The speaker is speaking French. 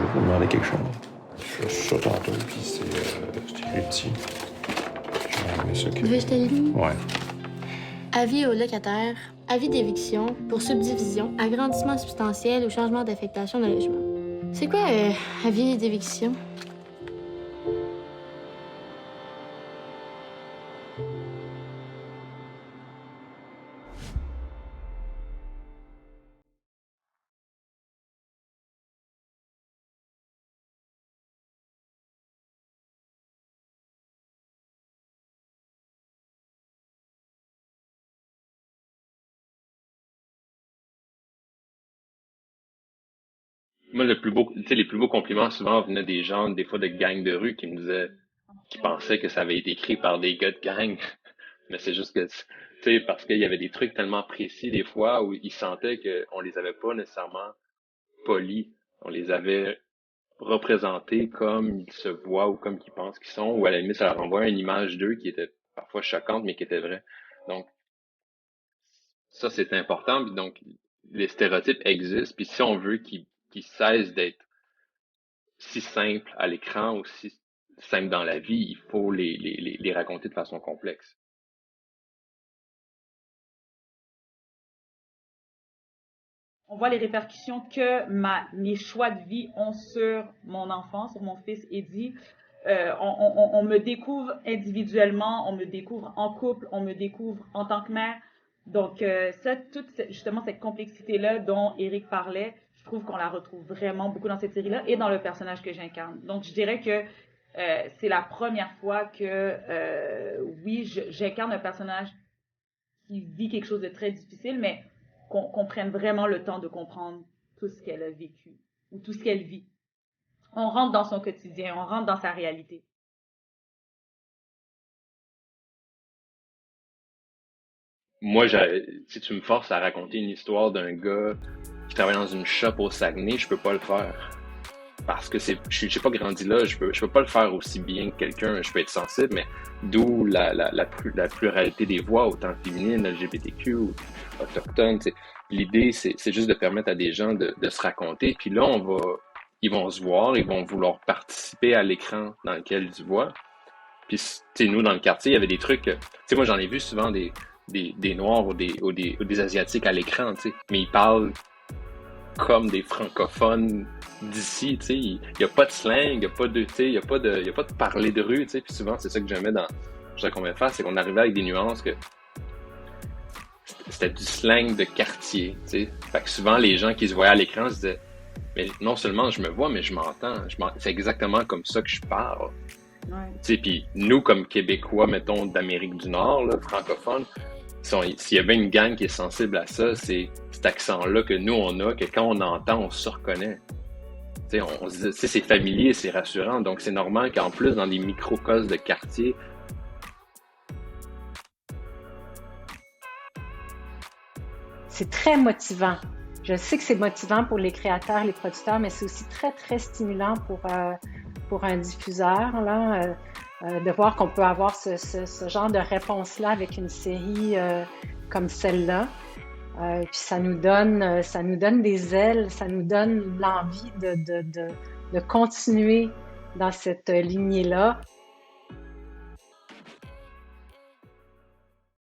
vous demander quelque chose. Je fais ça tantôt, puis c'est écrit petit. J'ai aimé ça. Tu veux que je te le lise? Ouais. Avis aux locataires, avis d'éviction pour subdivision, agrandissement substantiel ou changement d'affectation de logement. C'est quoi, avis d'éviction? Moi, les plus beaux compliments souvent venaient des gens, des fois de gangs de rue, qui me disaient, qui pensaient que ça avait été écrit par des gars de gang. Mais c'est juste que, tu sais, parce qu'il y avait des trucs tellement précis des fois où ils sentaient qu'on les avait pas nécessairement polis. On les avait représentés comme ils se voient ou comme ils pensent qu'ils sont, ou à la limite, ça leur envoie une image d'eux qui était parfois choquante, mais qui était vraie. Donc, ça, c'est important. Puis donc, les stéréotypes existent. Puis si on veut qu'ils cessent d'être si simples à l'écran ou si simples dans la vie, il faut les raconter de façon complexe. On voit les répercussions que mes choix de vie ont sur mon enfant, sur mon fils Eddie. On me découvre individuellement, on me découvre en couple, on me découvre en tant que mère. Donc, justement, cette complexité-là dont Éric parlait, je trouve qu'on la retrouve vraiment beaucoup dans cette série-là et dans le personnage que j'incarne. Donc, je dirais que c'est la première fois que, oui, j'incarne un personnage qui vit quelque chose de très difficile, mais qu'on prenne vraiment le temps de comprendre tout ce qu'elle a vécu ou tout ce qu'elle vit. On rentre dans son quotidien, on rentre dans sa réalité. Moi, si tu me forces à raconter une histoire d'un gars qui travaille dans une shop au Saguenay, je peux pas le faire. Parce que j'ai pas grandi là, je peux pas le faire aussi bien que quelqu'un, je peux être sensible, mais d'où la pluralité des voix, autant féminines, LGBTQ ou autochtones, t'sais. L'idée, c'est juste de permettre à des gens de se raconter, puis là, ils vont se voir, ils vont vouloir participer à l'écran dans lequel ils se voient. Puis, tu sais, nous, dans le quartier, il y avait des trucs, tu sais, moi, j'en ai vu souvent des Noirs ou des Asiatiques à l'écran, tu sais, mais ils parlent comme des francophones d'ici, tu sais, il y a pas de slang, il y a pas de, tu sais, il y a pas de parler de rue, tu sais, puis souvent, c'est ça que j'aimais dans ce qu'on va faire, c'est qu'on arrivait avec des nuances que c'était du slang de quartier, tu sais. Fait que souvent, les gens qui se voyaient à l'écran se disaient, mais non seulement je me vois, mais je m'entends, c'est exactement comme ça que je parle. Ouais. Tu sais, puis nous, comme Québécois, mettons, d'Amérique du Nord, là, francophones, s'il y avait une gang qui est sensible à ça, c'est cet accent-là que nous, on a, que quand on entend, on se reconnaît. Tu sais, on se dit, c'est familier, c'est rassurant. Donc, c'est normal qu'en plus, dans des microcosmes de quartier, c'est très motivant. Je sais que c'est motivant pour les créateurs, les producteurs, mais c'est aussi très, très stimulant pour un diffuseur, là, de voir qu'on peut avoir ce genre de réponse-là avec une série comme celle-là. Puis ça nous donne des ailes, ça nous donne l'envie de continuer dans cette lignée-là.